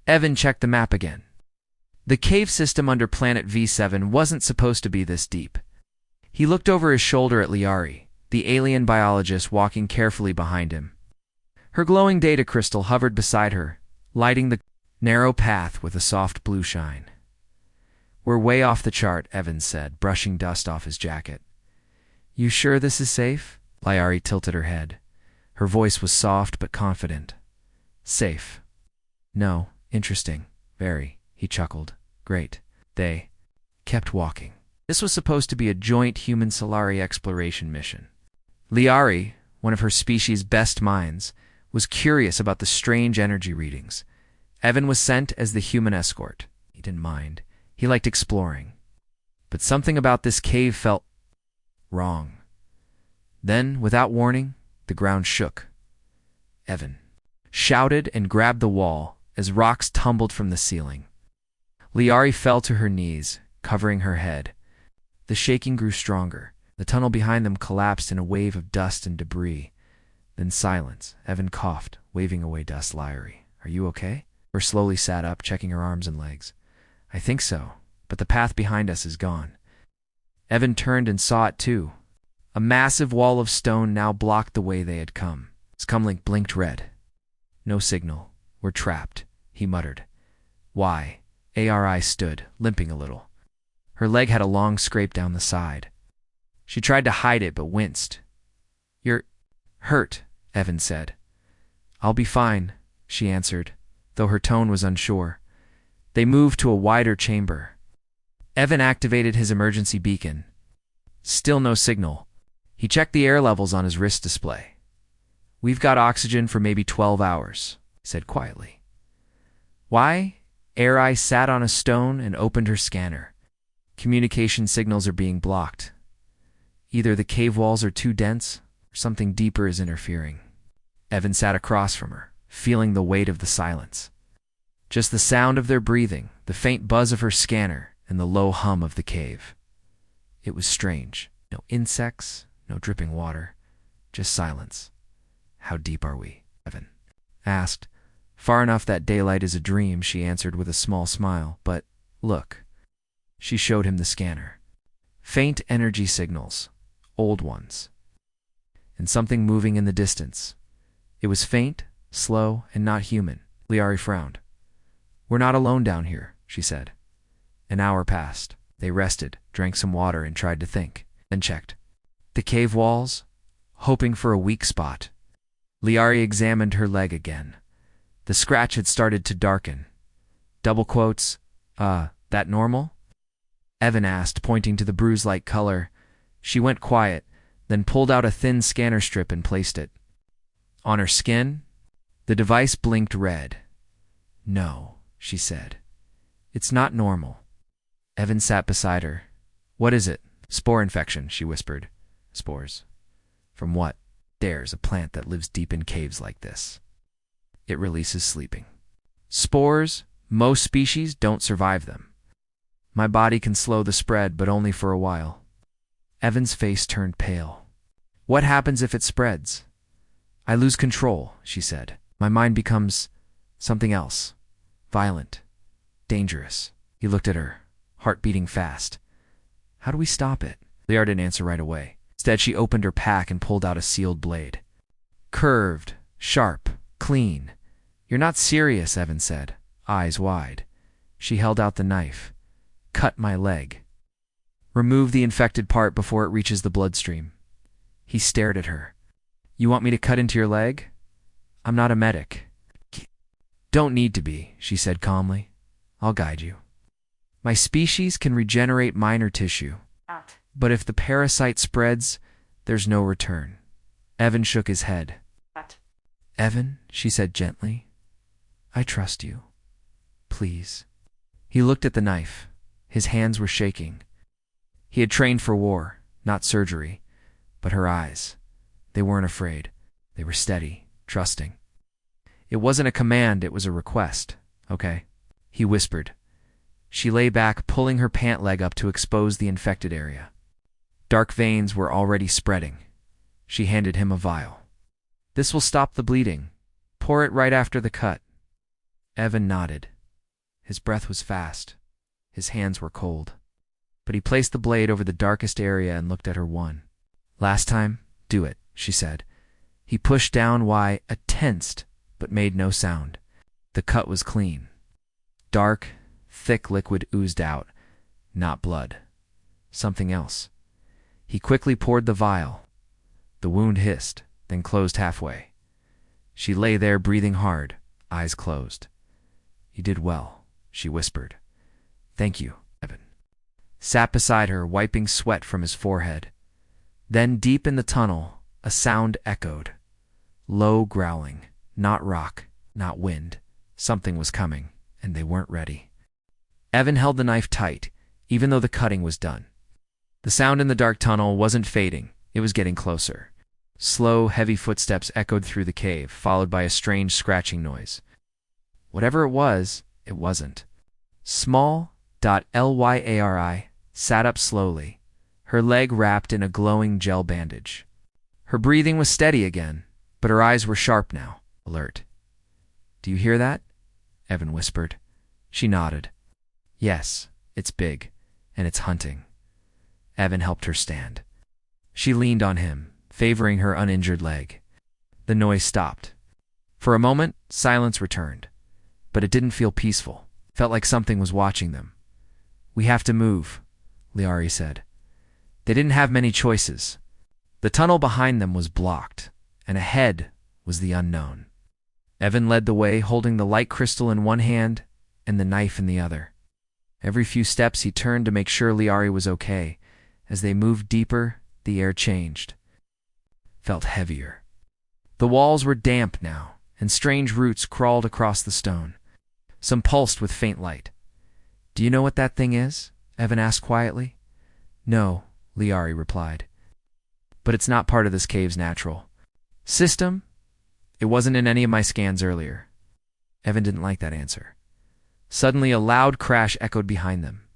Evan checked the map again. The cave system under planet V7 wasn't supposed to be this deep. He looked over his shoulder at Liari, the alien biologist walking carefully behind him. Her glowing data crystal hovered beside her, lighting the narrow path with a soft blue shine. "We're way off the chart," Evans said, brushing dust off his jacket. "You sure this is safe?" Liari tilted her head. Her voice was soft but confident. "Safe. No, interesting. Very," he chuckled. "Great." They kept walking. This was supposed to be a joint human-Solari exploration mission. Liari, one of her species' best minds, was curious about the strange energy readings. Evan was sent as the human escort. He didn't mind. He liked exploring. But something about this cave felt wrong. Then, without warning, the ground shook. Evan shouted and grabbed the wall as rocks tumbled from the ceiling. Liari fell to her knees, covering her head. The shaking grew stronger. The tunnel behind them collapsed in a wave of dust and debris. Then silence. Evan coughed, waving away dust. Liari, "Are you okay?" Her slowly sat up, checking her arms and legs. "I think so, but the path behind us is gone." Evan turned and saw it too. A massive wall of stone now blocked the way they had come. Scumlink blinked red. "No signal. We're trapped," he muttered. "Why?" Ari stood, limping a little. Her leg had a long scrape down the side. She tried to hide it but winced. "You're hurt," Evan said. "I'll be fine," she answered, though her tone was unsure. They moved to a wider chamber. Evan activated his emergency beacon. Still no signal. He checked the air levels on his wrist display. "We've got oxygen for maybe 12 hours, he said quietly. "Why?" Ari sat on a stone and opened her scanner. "Communication signals are being blocked. Either the cave walls are too dense, or something deeper is interfering." Evan sat across from her, feeling the weight of the silence. Just the sound of their breathing, the faint buzz of her scanner, and the low hum of the cave. It was strange. No insects, no dripping water, just silence. "How deep are we?" Evan asked. "Far enough that daylight is a dream," she answered with a small smile. "But look." She showed him the scanner. Faint energy signals, old ones, and something moving in the distance. It was faint, slow, and not human. Liari frowned. "We're not alone down here," she said. An hour passed. They rested, drank some water, and tried to think, then checked the cave walls, hoping for a weak spot. Liari examined her leg again. The scratch had started to darken. Double quotes, "That normal?" Evan asked, pointing to the bruise-like color. She went quiet, then pulled out a thin scanner strip and placed it on her skin. The device blinked red. "No," she said. "It's not normal." Evan sat beside her. "What is it?" "Spore infection," she whispered. "Spores? From what?" "There's a plant that lives deep in caves like this. It releases sleeping spores. Most species don't survive them. My body can slow the spread, but only for a while." Evan's face turned pale. "What happens if it spreads?" "I lose control," she said. "My mind becomes something else. Violent. Dangerous." He looked at her, heart beating fast. "How do we stop it?" Liari didn't answer right away. Instead, she opened her pack and pulled out a sealed blade. Curved, sharp, clean. "You're not serious," Evan said, eyes wide. She held out the knife. "Cut my leg. Remove the infected part before it reaches the bloodstream." He stared at her. "You want me to cut into your leg? I'm not a medic." "Don't need to be," she said calmly. "I'll guide you. My species can regenerate minor tissue. But if the parasite spreads, there's no return." Evan shook his head. "Evan," she said gently, "I trust you. Please." He looked at the knife. His hands were shaking. He had trained for war, not surgery. But her eyes, they weren't afraid. They were steady, trusting. It wasn't a command, it was a request. "Okay," he whispered. She lay back, pulling her pant leg up to expose the infected area. Dark veins were already spreading. She handed him a vial. "This will stop the bleeding. Pour it right after the cut." Evan nodded. His breath was fast. His hands were cold. But he placed the blade over the darkest area and looked at her one. "Last time, do it," she said. He pushed down a tensed, but made no sound. The cut was clean. Dark, thick liquid oozed out. Not blood. Something else. He quickly poured the vial. The wound hissed, then closed halfway. She lay there breathing hard, eyes closed. "You did well," she whispered. "Thank you," Evan sat beside her, wiping sweat from his forehead. Then deep in the tunnel, a sound echoed. Low growling. Not rock, not wind. Something was coming, and they weren't ready. Evan held the knife tight, even though the cutting was done. The sound in the dark tunnel wasn't fading, it was getting closer. Slow, heavy footsteps echoed through the cave, followed by a strange scratching noise. Whatever it wasn't. Small.Lyari sat up slowly, her leg wrapped in a glowing gel bandage. Her breathing was steady again, but her eyes were sharp now, alert. "Do you hear that?" Evan whispered. She nodded. "Yes, it's big, and it's hunting." Evan helped her stand. She leaned on him, favoring her uninjured leg. The noise stopped. For a moment, silence returned, but it didn't feel peaceful. It felt like something was watching them. "We have to move," Liari said. They didn't have many choices. The tunnel behind them was blocked, and ahead was the unknown. Evan led the way, holding the light crystal in one hand and the knife in the other. Every few steps he turned to make sure Liari was okay. As they moved deeper, the air changed. Felt heavier. The walls were damp now, and strange roots crawled across the stone. Some pulsed with faint light. "Do you know what that thing is?" Evan asked quietly. "No," Liari replied. "But it's not part of this cave's natural system. It wasn't in any of my scans earlier." Evan didn't like that answer. Suddenly, a loud crash echoed behind them.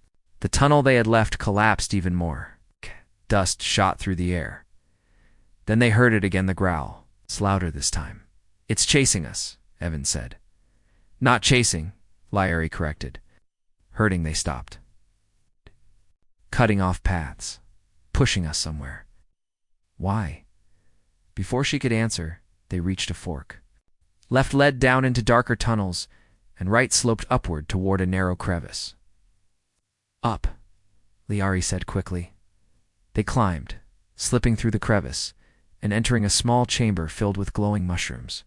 The tunnel they had left collapsed even more. Dust shot through the air. Then they heard it again, the growl. It's louder this time. "It's chasing us," Evan said. "Not chasing," Liari corrected. Hurting, they stopped. "Cutting off paths. Pushing us somewhere." "Why?" Before she could answer, they reached a fork. Left led down into darker tunnels, and right sloped upward toward a narrow crevice. "Up," Liari said quickly. They climbed, slipping through the crevice, and entering a small chamber filled with glowing mushrooms.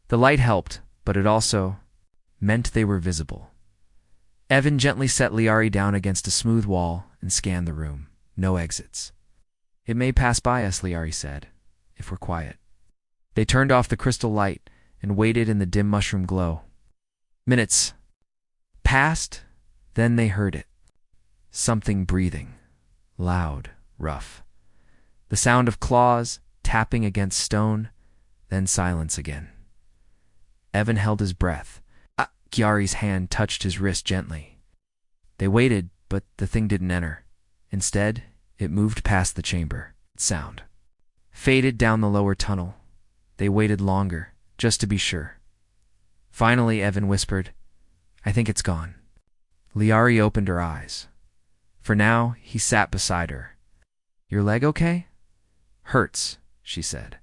The light helped, but it also meant they were visible. Evan gently set Liari down against a smooth wall and scanned the room. No exits. "It may pass by us," Liari said, "if we're quiet." They turned off the crystal light and waited in the dim mushroom glow. Minutes passed, then they heard it. Something breathing. Loud, rough. The sound of claws tapping against stone, then silence again. Evan held his breath. Chiari's hand touched his wrist gently. They waited, but the thing didn't enter. Instead, it moved past the chamber. Sound faded down the lower tunnel. They waited longer, just to be sure. Finally, Evan whispered, "I think it's gone." Liari opened her eyes. For now, he sat beside her. "Your leg okay?" "Hurts," she said.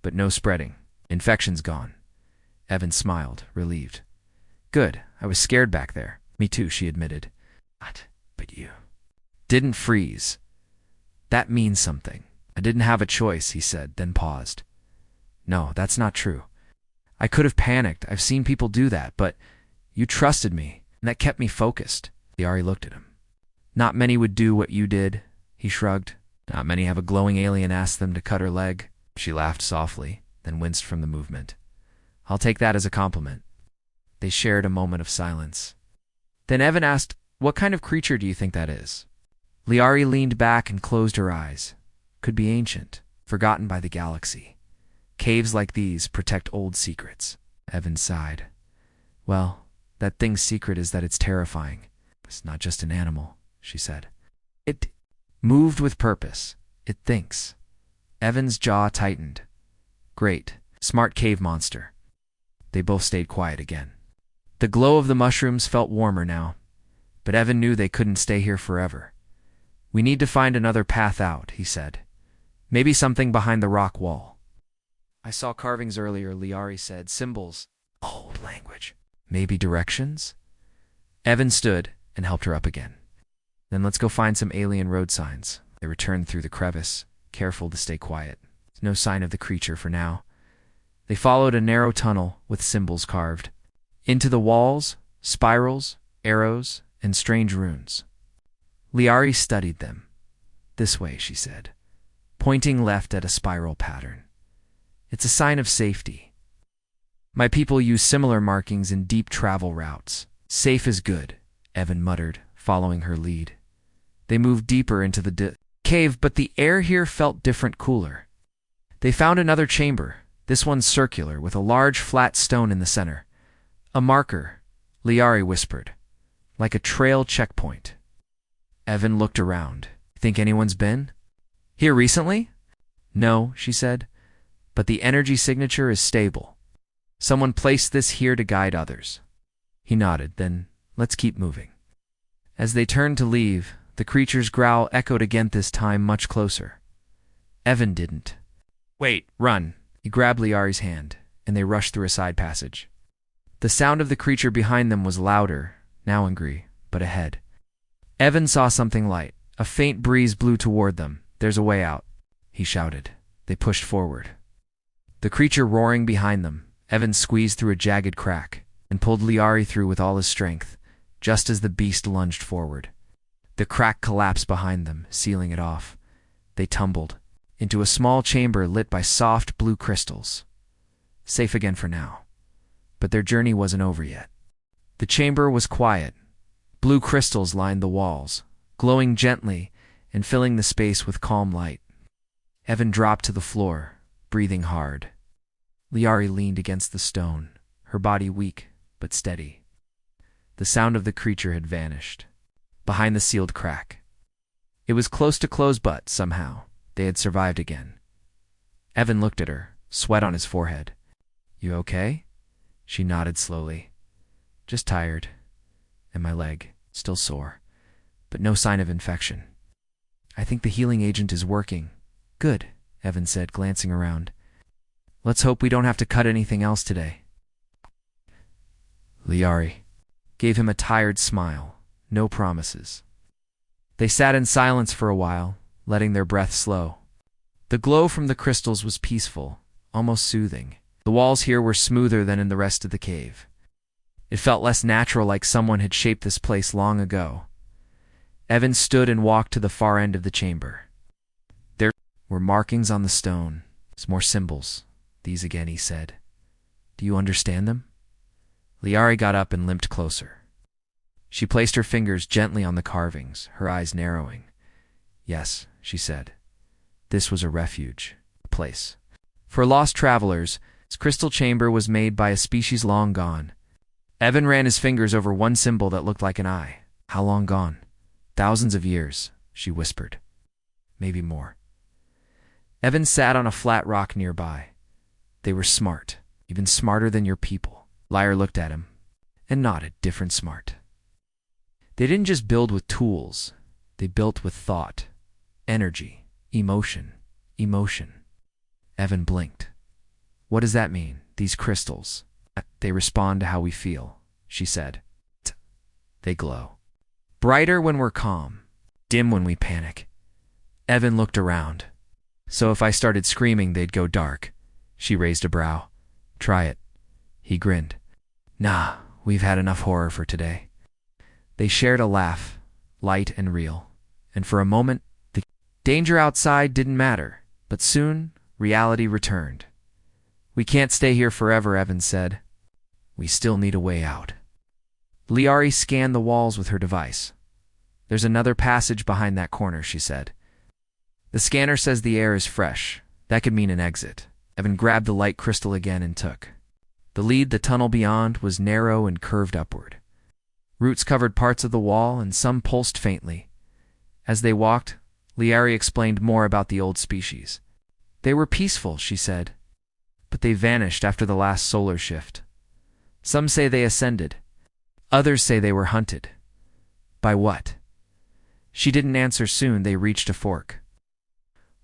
"But no spreading. Infection's gone." Evan smiled, relieved. "Good. I was scared back there." "Me too," she admitted. But you didn't freeze. That means something." "I didn't have a choice," he said, then paused. "No, that's not true. I could have panicked. I've seen people do that, but you trusted me, and that kept me focused." Liari looked at him. "Not many would do what you did," he shrugged. "Not many have a glowing alien ask them to cut her leg." She laughed softly, then winced from the movement. "I'll take that as a compliment." They shared a moment of silence. Then Evan asked, "What kind of creature do you think that is?" Liari leaned back and closed her eyes. Could be ancient, forgotten by the galaxy. Caves like these protect old secrets. Evan sighed. "Well, that thing's secret is that it's terrifying. It's not just an animal," she said. "It moved with purpose. It thinks." Evan's jaw tightened. "Great. Smart cave monster." They both stayed quiet again. The glow of the mushrooms felt warmer now, but Evan knew they couldn't stay here forever. We need to find another path out, he said. Maybe something behind the rock wall. I saw carvings earlier, Liari said. Symbols. Old language. Maybe directions? Evan stood and helped her up again. Then let's go find some alien road signs. They returned through the crevice, careful to stay quiet. No sign of the creature for now. They followed a narrow tunnel with symbols carved. Into the walls, spirals, arrows, and strange runes. Liari studied them. This way, she said, pointing left at a spiral pattern. It's a sign of safety. My people use similar markings in deep travel routes. Safe is good, Evan muttered, following her lead. They moved deeper into the cave, but the air here felt different, cooler. They found another chamber, this one circular, with a large flat stone in the center. A marker, Liari whispered, like a trail checkpoint. Evan looked around. Think anyone's been here recently? No, she said, but the energy signature is stable. Someone placed this here to guide others. He nodded. Then let's keep moving. As they turned to leave, the creature's growl echoed again, this time much closer. Evan didn't. Wait, run. He grabbed Liari's hand, and they rushed through a side passage. The sound of the creature behind them was louder, now angry, but ahead. Evan saw something light. A faint breeze blew toward them. There's a way out, he shouted. They pushed forward. The creature roaring behind them, Evan squeezed through a jagged crack and pulled Liari through with all his strength, just as the beast lunged forward. The crack collapsed behind them, sealing it off. They tumbled into a small chamber lit by soft blue crystals. Safe again for now. But their journey wasn't over yet. The chamber was quiet. Blue crystals lined the walls, glowing gently and filling the space with calm light. Evan dropped to the floor, breathing hard. Liari leaned against the stone, her body weak but steady. The sound of the creature had vanished behind the sealed crack. It was close to close, but somehow they had survived again. Evan looked at her, sweat on his forehead. You okay? She nodded slowly. Just tired, and my leg still sore, but no sign of infection. I think the healing agent is working. Good, Evan said, glancing around. Let's hope we don't have to cut anything else today. Liari gave him a tired smile. No promises. They sat in silence for a while, letting their breath slow. The glow from the crystals was peaceful, almost soothing. The walls here were smoother than in the rest of the cave. It felt less natural, like someone had shaped this place long ago. Evan stood and walked to the far end of the chamber. There were markings on the stone, more symbols. These again, he said. Do you understand them? Liari got up and limped closer. She placed her fingers gently on the carvings, her eyes narrowing. Yes, she said. This was a refuge, a place for lost travelers. This crystal chamber was made by a species long gone. Evan ran his fingers over one symbol that looked like an eye. How long gone? Thousands of years, she whispered. Maybe more. Evan sat on a flat rock nearby. They were smart, even smarter than your people. Liar looked at him and nodded. Different smart. They didn't just build with tools. They built with thought, energy, emotion. Evan blinked. What does that mean, these crystals? They respond to how we feel, she said. They glow. Brighter when we're calm, dim when we panic. Evan looked around. So if I started screaming, they'd go dark. She raised a brow. Try it. He grinned. Nah, we've had enough horror for today. They shared a laugh, light and real, and for a moment, the danger outside didn't matter, but soon, reality returned. We can't stay here forever, Evan said. We still need a way out. Liari scanned the walls with her device. There's another passage behind that corner, she said. The scanner says the air is fresh. That could mean an exit. Evan grabbed the light crystal again and took. The tunnel beyond, was narrow and curved upward. Roots covered parts of the wall, and some pulsed faintly. As they walked, Liari explained more about the old species. They were peaceful, she said, but they vanished after the last solar shift. Some say they ascended, Others say they were hunted. By what? She didn't answer. Soon they reached a fork.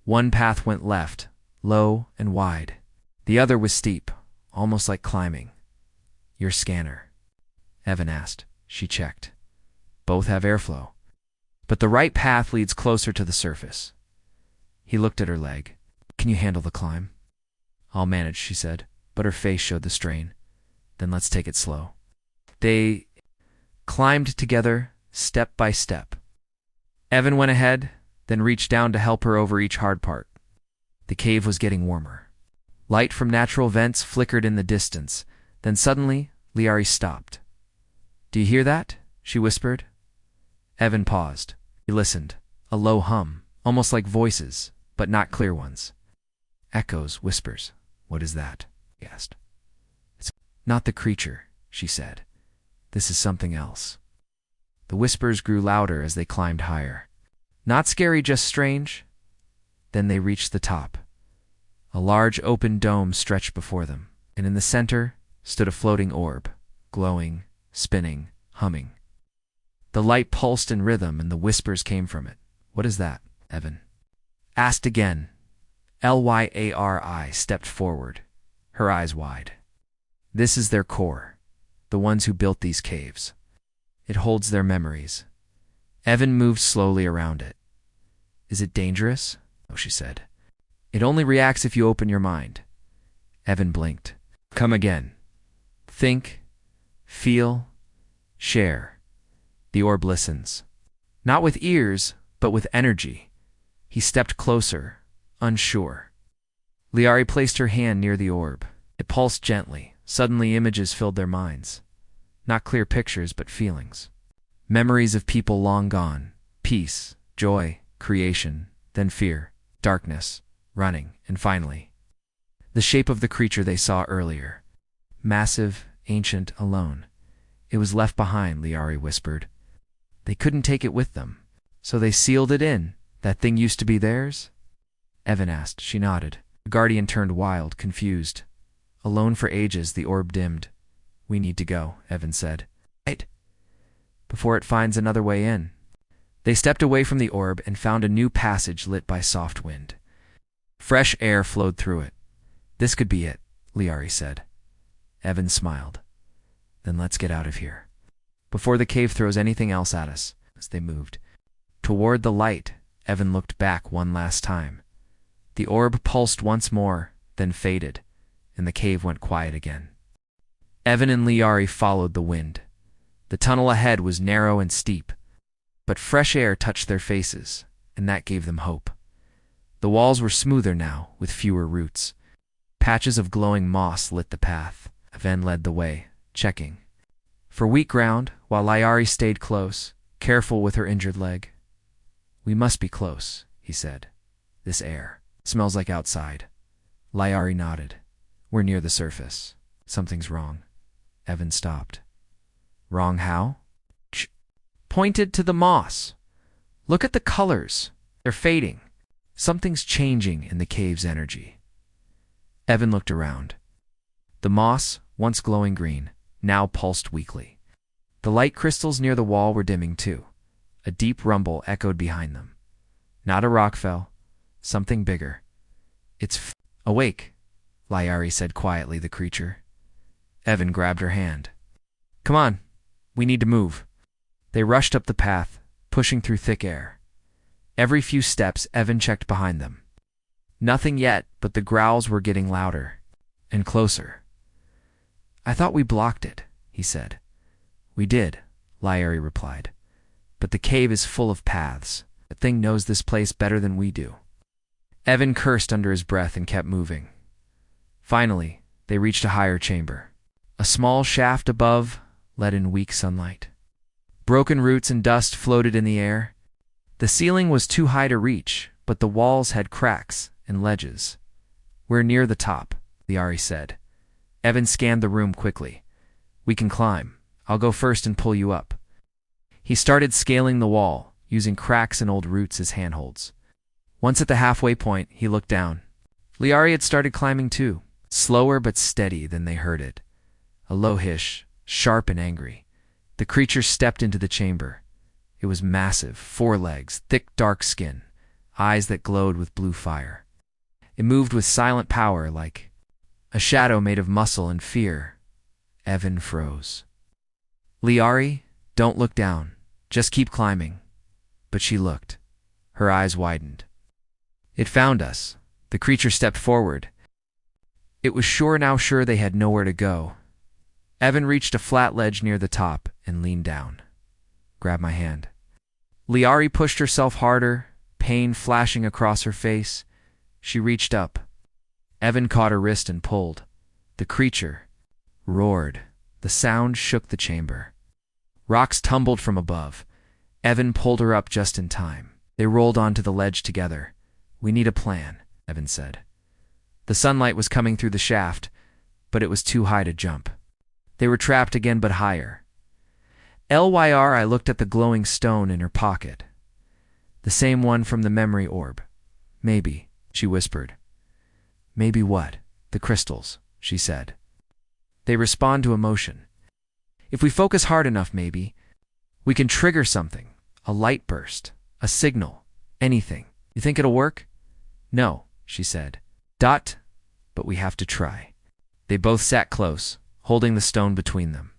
One path went left, low and wide. The other was steep, almost like climbing. Your scanner? Evan asked. She checked. Both have airflow. But the right path leads closer to the surface. He looked at her leg. Can you handle the climb? I'll manage, she said, but her face showed the strain. Then let's take it slow. They climbed together, step by step. Evan went ahead, then reached down to help her over each hard part. The cave was getting warmer. Light from natural vents flickered in the distance. Then suddenly, Liari stopped. Do you hear that? She whispered. Evan paused. He listened. A low hum, almost like voices, but not clear ones. Echoes, whispers. What is that? He asked. It's not the creature, she said. This is something else. The whispers grew louder as they climbed higher. Not scary, just strange. Then they reached the top. A large open dome stretched before them, and in the center stood a floating orb, glowing, spinning, humming. The light pulsed in rhythm and the whispers came from it. What is that? Evan asked again. Lyari stepped forward, her eyes wide. This is their core, the ones who built these caves. It holds their memories. Evan moved slowly around it. Is it dangerous? No, she said. It only reacts if you open your mind. Evan blinked. Come again. Think, feel, share. The orb listens. Not with ears, but with energy. He stepped closer, unsure. Liari placed her hand near the orb. It pulsed gently. Suddenly images filled their minds. Not clear pictures, but feelings. Memories of people long gone. Peace, joy, creation, then fear, darkness, running, and finally, the shape of the creature they saw earlier. Massive, ancient, alone. It was left behind, Liari whispered. They couldn't take it with them, so they sealed it in. That thing used to be theirs? Evan asked. She nodded. The guardian turned wild, confused. Alone for ages, the orb dimmed. We need to go, Evan said. Right. Before it finds another way in. They stepped away from the orb and found a new passage lit by soft wind. Fresh air flowed through it. This could be it, Liari said. Evan smiled. Then let's get out of here. Before the cave throws anything else at us. As they moved toward the light, Evan looked back one last time. The orb pulsed once more, then faded, and the cave went quiet again. Evan and Liari followed the wind. The tunnel ahead was narrow and steep, but fresh air touched their faces, and that gave them hope. The walls were smoother now, with fewer roots. Patches of glowing moss lit the path. Evan led the way, checking for weak ground, while Liari stayed close, careful with her injured leg. We must be close, he said. This air smells like outside. Liari nodded. We're near the surface. Something's wrong. Evan stopped. Wrong how? Pointed to the moss. Look at the colors. They're fading. Something's changing in the cave's energy. Evan looked around. The moss, once glowing green, now pulsed weakly. The light crystals near the wall were dimming too. A deep rumble echoed behind them. Not a rock fell. Something bigger. It's awake, Liari said quietly, the creature. Evan grabbed her hand. Come on, we need to move. They rushed up the path, pushing through thick air. Every few steps, Evan checked behind them. Nothing yet, but the growls were getting louder and closer. I thought we blocked it, he said. We did, Liari replied. But the cave is full of paths. The thing knows this place better than we do. Evan cursed under his breath and kept moving. Finally, they reached a higher chamber. A small shaft above let in weak sunlight. Broken roots and dust floated in the air. The ceiling was too high to reach, but the walls had cracks and ledges. We're near the top, Liari said. Evan scanned the room quickly. We can climb. I'll go first and pull you up. He started scaling the wall, using cracks and old roots as handholds. Once at the halfway point, he looked down. Liari had started climbing too, slower but steady. Then they heard it. A low hiss, sharp and angry. The creature stepped into the chamber. It was massive, 4 legs, thick dark skin, eyes that glowed with blue fire. It moved with silent power like a shadow made of muscle and fear. Evan froze. Liari, don't look down. Just keep climbing. But she looked. Her eyes widened. It found us. The creature stepped forward. It was sure they had nowhere to go. Evan reached a flat ledge near the top and leaned down. Grab my hand. Liari pushed herself harder, pain flashing across her face. She reached up. Evan caught her wrist and pulled. The creature roared. The sound shook the chamber. Rocks tumbled from above. Evan pulled her up just in time. They rolled onto the ledge together. "We need a plan," Evan said. The sunlight was coming through the shaft, but it was too high to jump. They were trapped again, but higher. I looked at the glowing stone in her pocket. The same one from the memory orb. "Maybe," she whispered. "Maybe what?" "The crystals," she said. "They respond to emotion. If we focus hard enough, maybe, we can trigger something. A light burst, a signal, anything. You think it'll work?" "No," she said. But we have to try." They both sat close, holding the stone between them.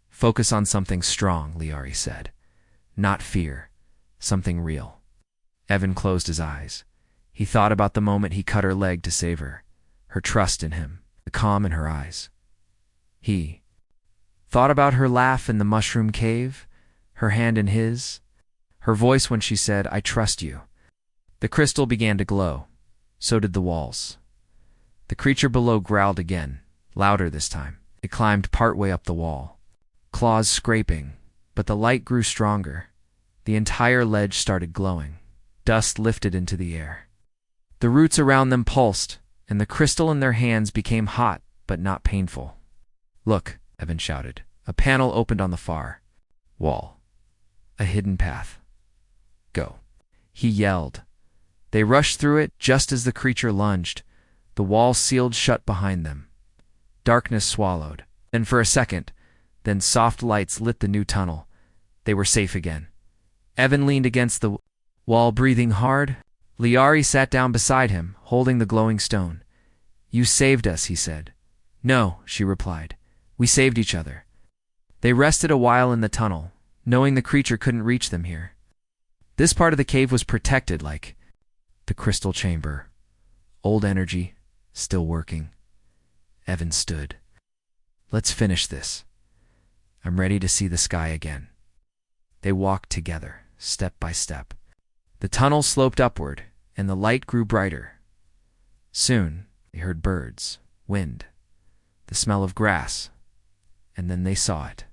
"Focus on something strong," Liari said. "Not fear. Something real." Evan closed his eyes. He thought about the moment he cut her leg to save her, her trust in him, the calm in her eyes. He thought about her laugh in the mushroom cave, her hand in his, her voice when she said, "I trust you." The crystal began to glow. So did the walls. The creature below growled again, louder this time. It climbed partway up the wall, claws scraping, but the light grew stronger. The entire ledge started glowing. Dust lifted into the air. The roots around them pulsed, and the crystal in their hands became hot, but not painful. "Look," Evan shouted. A panel opened on the far wall. A hidden path. "Go," he yelled. They rushed through it just as the creature lunged. The wall sealed shut behind them. Darkness swallowed. Then for a second, then soft lights lit the new tunnel. They were safe again. Evan leaned against the wall, breathing hard. Liari sat down beside him, holding the glowing stone. "You saved us," he said. "No," she replied. "We saved each other." They rested a while in the tunnel, knowing the creature couldn't reach them here. This part of the cave was protected like the crystal chamber. Old energy, still working. Evan stood. "Let's finish this. I'm ready to see the sky again." They walked together, step by step. The tunnel sloped upward, and the light grew brighter. Soon, they heard birds, wind, the smell of grass, and then they saw it.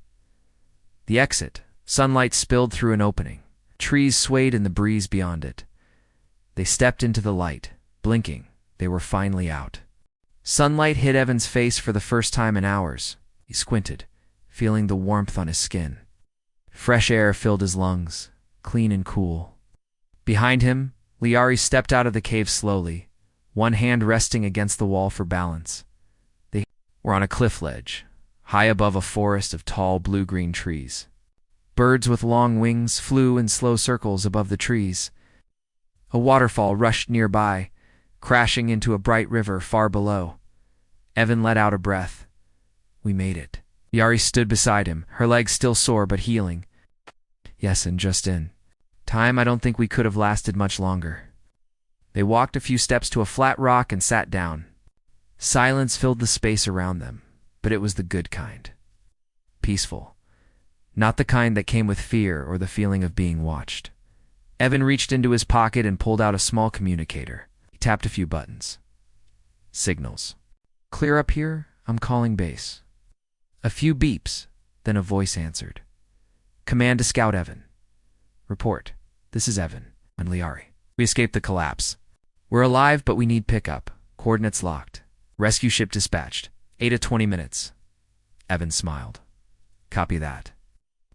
The exit. Sunlight spilled through an opening. Trees swayed in the breeze beyond it. They stepped into the light, blinking. They were finally out. Sunlight hit Evan's face for the first time in hours. He squinted, feeling the warmth on his skin. Fresh air filled his lungs, clean and cool. Behind him, Liari stepped out of the cave slowly, one hand resting against the wall for balance. They were on a cliff ledge, high above a forest of tall blue-green trees. Birds with long wings flew in slow circles above the trees. A waterfall rushed nearby, crashing into a bright river far below. Evan let out a breath. "We made it." Liari stood beside him, her legs still sore but healing. "Yes, and just in time, I don't think we could have lasted much longer." They walked a few steps to a flat rock and sat down. Silence filled the space around them, but it was the good kind. Peaceful. Not the kind that came with fear or the feeling of being watched. Evan reached into his pocket and pulled out a small communicator. He tapped a few buttons. Signals. "Clear up here? I'm calling base." A few beeps, then a voice answered. "Command to Scout Evan." "Report. This is Evan and Liari. We escaped the collapse. We're alive, but we need pickup. Coordinates locked. Rescue ship dispatched. 8 to 20 minutes. Evan smiled. "Copy that."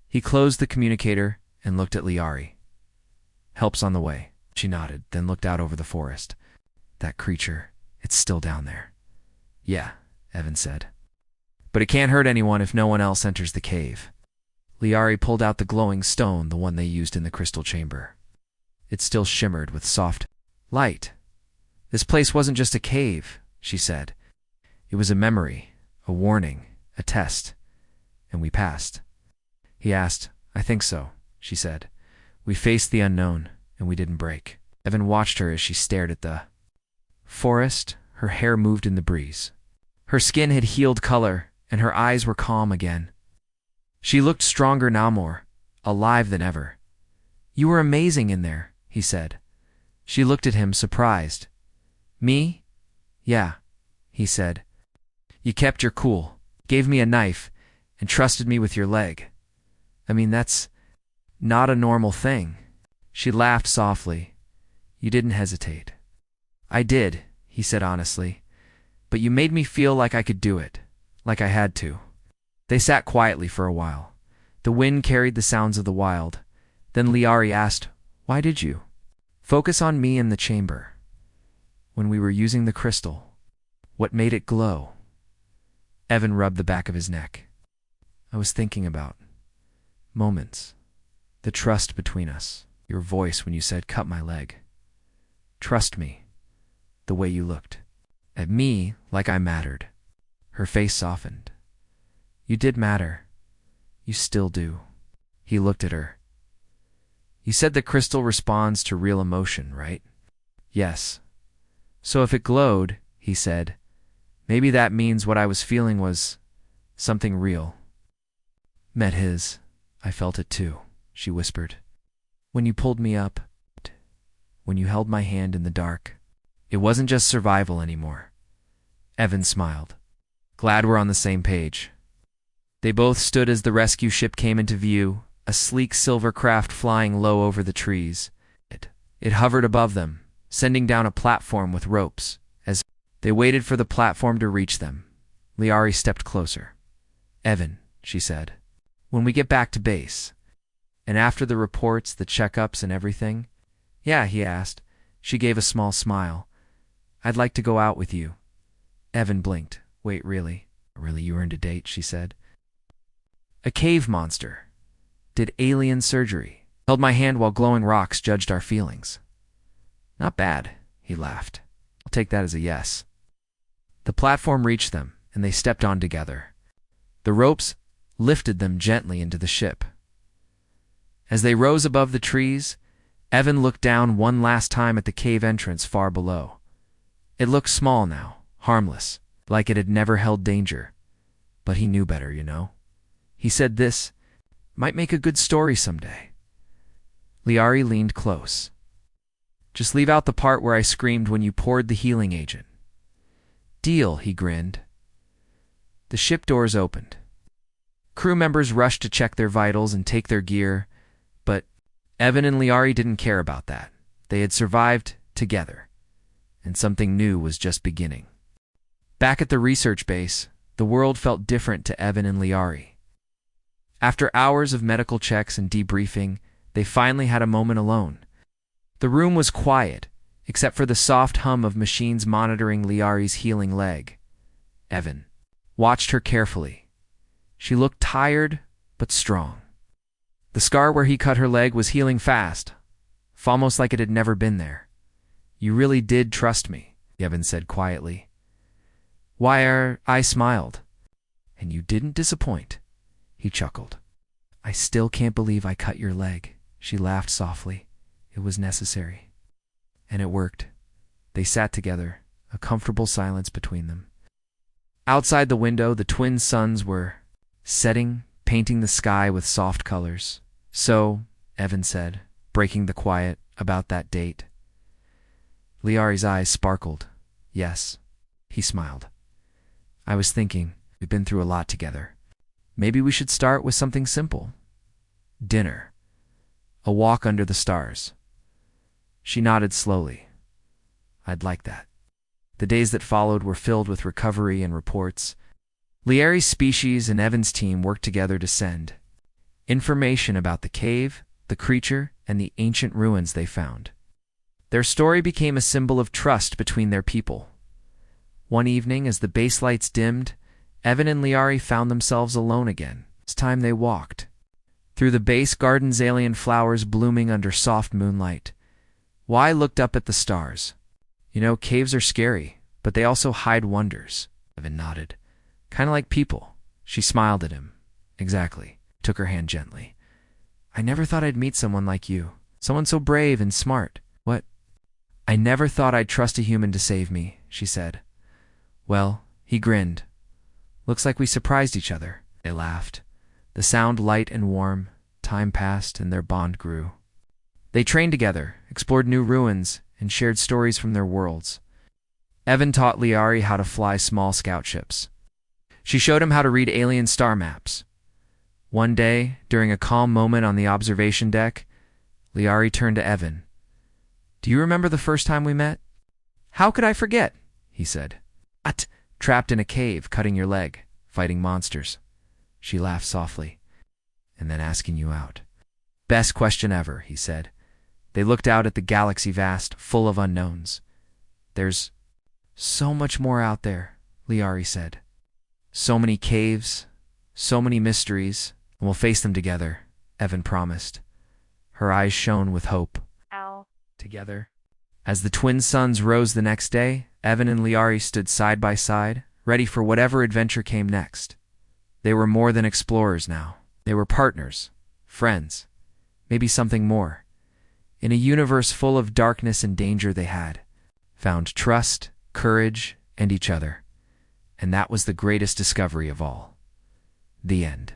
He closed the communicator and looked at Liari. "Help's on the way." She nodded, then looked out over the forest. "That creature, it's still down there." "Yeah," Evan said. "But it can't hurt anyone if no one else enters the cave." Liari pulled out the glowing stone, the one they used in the crystal chamber. It still shimmered with soft light. This place wasn't just a cave, she said. It was a memory, a warning, a test. And we passed. He asked. I think so, she said. We faced the unknown, and we didn't break. Evan watched her as she stared at the forest. Her hair moved in the breeze. Her skin had healed color, and her eyes were calm again. She looked stronger now, more alive than ever. You were amazing in there, he said. She looked at him, surprised. Me? Yeah, he said. You kept your cool, gave me a knife, and trusted me with your leg. I mean, that's not a normal thing. She laughed softly. You didn't hesitate. I did, he said honestly. But you made me feel like I could do it, like I had to. They sat quietly for a while. The wind carried the sounds of the wild. Then Liari asked, Why did you? Focus on me in the chamber. When we were using the crystal, what made it glow? Evan rubbed the back of his neck. I was thinking about moments, the trust between us, your voice when you said, cut my leg. Trust me, the way you looked at me like I mattered. Her face softened. You did matter. You still do. He looked at her. You said the crystal responds to real emotion, right? Yes. So if it glowed, he said, maybe that means what I was feeling was something real. Met his. I felt it too, she whispered. When you pulled me up, when you held my hand in the dark, it wasn't just survival anymore. Evan smiled. Glad we're on the same page. They both stood as the rescue ship came into view, a sleek silver craft flying low over the trees. It hovered above them, sending down a platform with ropes. As they waited for the platform to reach them, Liari stepped closer. Evan, she said, when we get back to base, and after the reports, the checkups and everything? Yeah, he asked. She gave a small smile. I'd like to go out with you. Evan blinked. Wait, really? Really, you earned a date, she said. A cave monster. Did alien surgery. Held my hand while glowing rocks judged our feelings. Not bad, he laughed. I'll take that as a yes. The platform reached them, and they stepped on together. The ropes lifted them gently into the ship. As they rose above the trees, Evan looked down one last time at the cave entrance far below. It looked small now, harmless, like it had never held danger. But he knew better, you know. He said this might make a good story someday. Liari leaned close. Just leave out the part where I screamed when you poured the healing agent. Deal, he grinned. The ship doors opened. Crew members rushed to check their vitals and take their gear, but Evan and Liari didn't care about that. They had survived together, and something new was just beginning. Back at the research base, the world felt different to Evan and Liari. After hours of medical checks and debriefing, they finally had a moment alone. The room was quiet, except for the soft hum of machines monitoring Liari's healing leg. Evan watched her carefully. She looked tired, but strong. The scar where he cut her leg was healing fast, almost like it had never been there. You really did trust me, Evan said quietly. I smiled. And you didn't disappoint, he chuckled. I still can't believe I cut your leg, she laughed softly. It was necessary. And it worked. They sat together, a comfortable silence between them. Outside the window, the twin suns were setting, painting the sky with soft colors. So, Evan said, breaking the quiet about that date. Liari's eyes sparkled. Yes, he smiled. I was thinking, we've been through a lot together. Maybe we should start with something simple. Dinner. A walk under the stars. She nodded slowly. I'd like that. The days that followed were filled with recovery and reports. Liari's species and Evan's team worked together to send information about the cave, the creature, and the ancient ruins they found. Their story became a symbol of trust between their people. One evening, as the base lights dimmed, Evan and Liari found themselves alone again. It's time they walked. Through the base garden's alien flowers blooming under soft moonlight. Y looked up at the stars. You know, caves are scary, but they also hide wonders. Evan nodded. Kind of like people. She smiled at him. Exactly. Took her hand gently. I never thought I'd meet someone like you. Someone so brave and smart. What? I never thought I'd trust a human to save me, she said. Well, he grinned. Looks like we surprised each other. They laughed. The sound light and warm. Time passed and their bond grew. They trained together, explored new ruins, and shared stories from their worlds. Evan taught Liari how to fly small scout ships. She showed him how to read alien star maps. One day, during a calm moment on the observation deck, Liari turned to Evan. Do you remember the first time we met? How could I forget? He said. Trapped in a cave, cutting your leg, fighting monsters. She laughed softly. And then asking you out. Best question ever, he said. They looked out at the galaxy vast, full of unknowns. There's so much more out there, Liari said. So many caves, so many mysteries, and we'll face them together, Evan promised. Her eyes shone with hope. Ow. Together. As the twin suns rose the next day, Evan and Liari stood side by side, ready for whatever adventure came next. They were more than explorers now. They were partners, friends, maybe something more. In a universe full of darkness and danger they had found trust, courage, and each other. And that was the greatest discovery of all. The end.